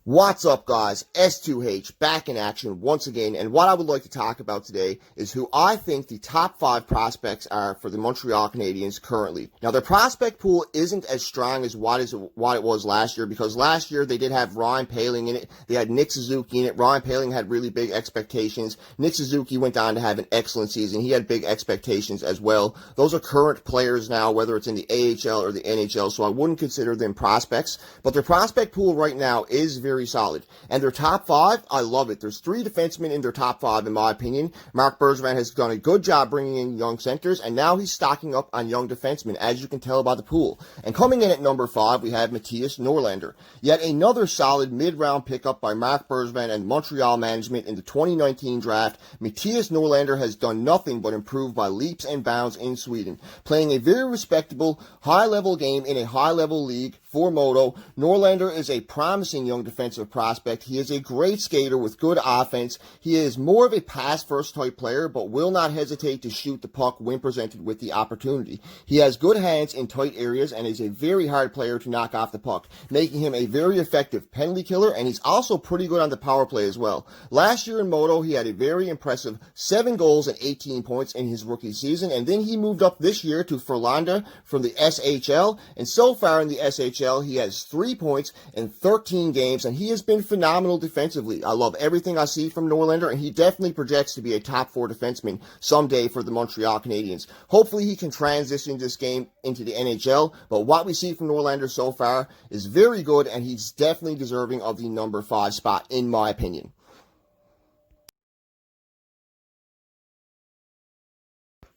What's up, guys? S2H back in action once again, and what I would like to talk about today is who I think the top 5 prospects are for the Montreal Canadiens currently. Now, their prospect pool isn't as strong as what it was last year, because last year they did have Ryan Poehling in it, they had Nick Suzuki in it. Ryan Poehling had really big expectations. Nick Suzuki went on to have an excellent season. He had big expectations as well. Those are current players now, whether it's in the AHL or the NHL, so I wouldn't consider them prospects, but their prospect pool right now is very solid. And their top 5, I love it. There's 3 defensemen in their top 5, in my opinion. Marc Bergevin has done a good job bringing in young centers, and now he's stocking up on young defensemen, as you can tell by the pool. And coming in at number 5, we have Mattias Norlinder. Yet another solid mid-round pickup by Marc Bergevin and Montreal management in the 2019 draft. Mattias Norlinder has done nothing but improve by leaps and bounds in Sweden, playing a very respectable, high-level game in a high-level league for Modo. Norlinder is a promising young defensive prospect. He is a great skater with good offense. He is more of a pass-first type player, but will not hesitate to shoot the puck when presented with the opportunity. He has good hands in tight areas and is a very hard player to knock off the puck, making him a very effective penalty killer, and he's also pretty good on the power play as well. Last year in Modo, he had a very impressive 7 goals and 18 points in his rookie season, and then he moved up this year to Frölunda from the SHL, and so far in the SHL, he has 3 points in 13 games, and he has been phenomenal defensively. I love everything I see from Norlinder, and he definitely projects to be a top 4 defenseman someday for the Montreal Canadiens. Hopefully he can transition this game into the NHL, but what we see from Norlinder so far is very good, and he's definitely deserving of the number 5 spot, in my opinion.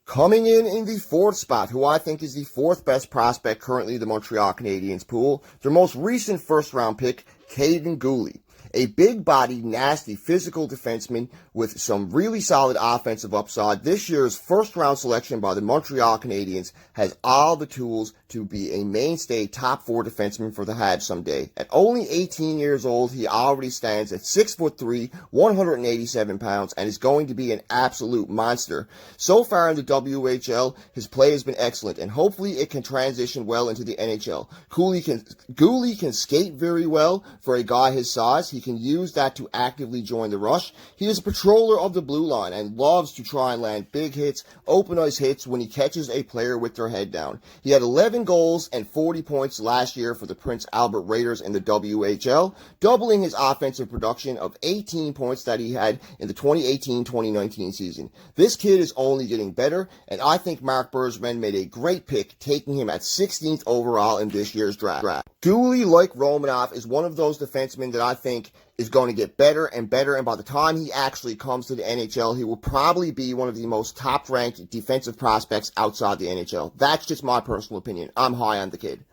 Coming in the 4th spot, who I think is the 4th best prospect currently in the Montreal Canadiens pool, their most recent first-round pick, Kaiden Guhle. A big-bodied, nasty, physical defenseman with some really solid offensive upside. This year's first-round selection by the Montreal Canadiens has all the tools to be a mainstay top 4 defenseman for the Habs someday. At only 18 years old, he already stands at 6'3", 187 pounds, and is going to be an absolute monster. So far in the WHL, his play has been excellent, and hopefully it can transition well into the NHL. Guhle can skate very well for a guy his size. He can use that to actively join the rush. He is a patroller of the blue line and loves to try and land big hits, open ice hits when he catches a player with their head down. He had 11 goals and 40 points last year for the Prince Albert Raiders in the WHL, doubling his offensive production of 18 points that he had in the 2018-2019 season. This kid is only getting better, and I think Marc Bergevin made a great pick, taking him at 16th overall in this year's draft. Guhle, like Romanov, is one of those defensemen that I think is going to get better and better, and by the time he actually comes to the NHL, he will probably be one of the most top-ranked defensive prospects outside the NHL. That's just my personal opinion. I'm high on the kid.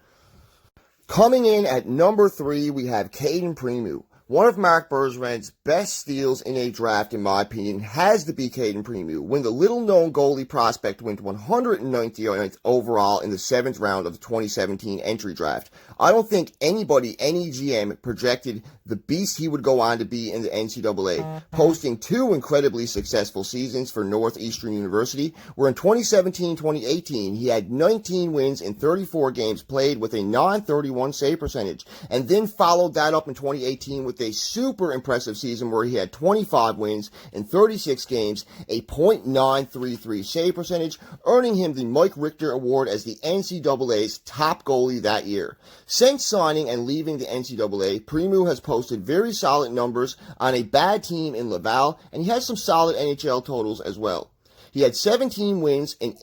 Coming in at number 3, we have Cayden Primeau. One of Marc Bergevin's best steals in a draft, in my opinion, has to be Cayden Primeau, when the little-known goalie prospect went 199th overall in the 7th round of the 2017 entry draft. I don't think anybody, any GM, projected the beast he would go on to be in the NCAA, posting 2 incredibly successful seasons for Northeastern University, where in 2017-2018 he had 19 wins in 34 games played with a non-31 save percentage, and then followed that up in 2018 with a super impressive season where he had 25 wins in 36 games, a .933 save percentage, earning him the Mike Richter Award as the NCAA's top goalie that year. Since signing and leaving the NCAA, Primeau has posted very solid numbers on a bad team in Laval, and he has some solid NHL totals as well. He had 17 wins in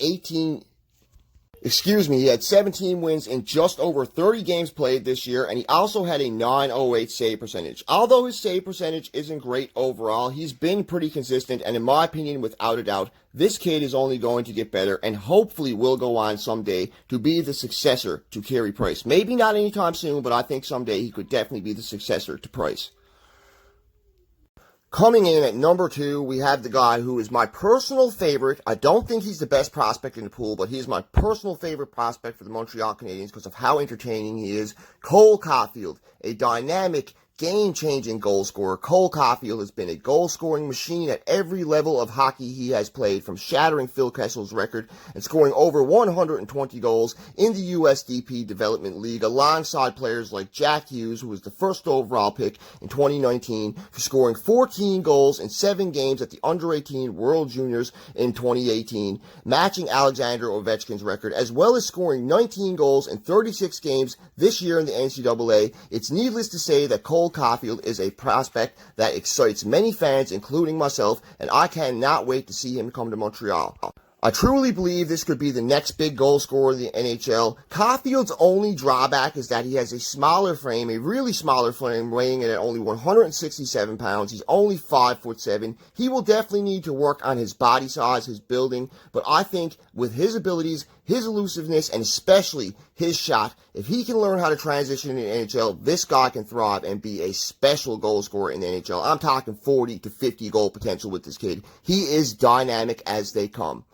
He had 17 wins in just over 30 games played this year, and he also had a .908 save percentage. Although his save percentage isn't great overall, he's been pretty consistent, and in my opinion, without a doubt, this kid is only going to get better and hopefully will go on someday to be the successor to Carey Price. Maybe not anytime soon, but I think someday he could definitely be the successor to Price. Coming in at number 2, we have the guy who is my personal favorite. I don't think he's the best prospect in the pool, but he's my personal favorite prospect for the Montreal Canadiens because of how entertaining he is. Cole Caulfield, a dynamic game-changing goal scorer. Cole Caulfield has been a goal-scoring machine at every level of hockey he has played, from shattering Phil Kessel's record and scoring over 120 goals in the USDP Development League alongside players like Jack Hughes, who was the first overall pick in 2019, for scoring 14 goals in 7 games at the Under-18 World Juniors in 2018, matching Alexander Ovechkin's record, as well as scoring 19 goals in 36 games this year in the NCAA. It's needless to say that Cole Caulfield is a prospect that excites many fans, including myself, and I cannot wait to see him come to Montreal. I truly believe this could be the next big goal scorer in the NHL. Caulfield's only drawback is that he has a smaller frame, a really smaller frame, weighing in at only 167 pounds. He's only 5'7". He will definitely need to work on his body size, his building, but I think with his abilities, his elusiveness, and especially his shot, if he can learn how to transition in the NHL, this guy can thrive and be a special goal scorer in the NHL. I'm talking 40 to 50 goal potential with this kid. He is dynamic as they come.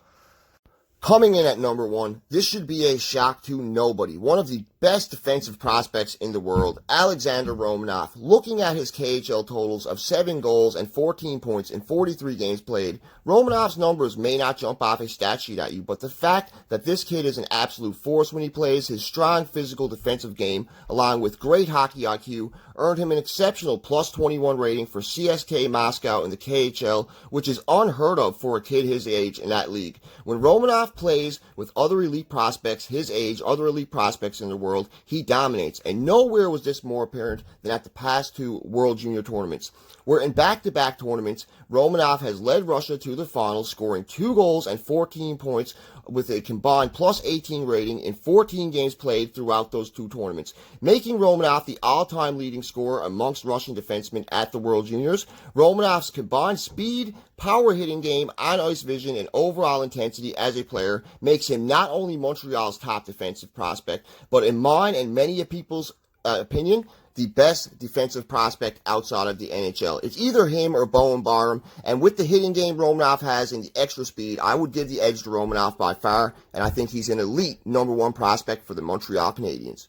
Coming in at number 1, this should be a shock to nobody. One of the best defensive prospects in the world, Alexander Romanov. Looking at his KHL totals of 7 goals and 14 points in 43 games played, Romanov's numbers may not jump off a stat sheet at you, but the fact that this kid is an absolute force when he plays, his strong physical defensive game, along with great hockey IQ, earned him an exceptional plus 21 rating for CSK Moscow in the KHL, which is unheard of for a kid his age in that league. When Romanov plays with other elite prospects his age, other elite prospects in the world, he dominates, and nowhere was this more apparent than at the past 2 World Junior tournaments, where in back-to-back tournaments, Romanov has led Russia to the finals, scoring 2 goals and 14 points with a combined plus 18 rating in 14 games played throughout those 2 tournaments, making Romanov the all-time leading scorer amongst Russian defensemen at the World Juniors. Romanov's combined speed, power hitting game, on-ice vision, and overall intensity as a player makes him not only Montreal's top defensive prospect, but in mine and many people's opinion, the best defensive prospect outside of the NHL. It's either him or Bowen Barham, and with the hitting game Romanov has and the extra speed, I would give the edge to Romanov by far, and I think he's an elite number 1 prospect for the Montreal Canadiens.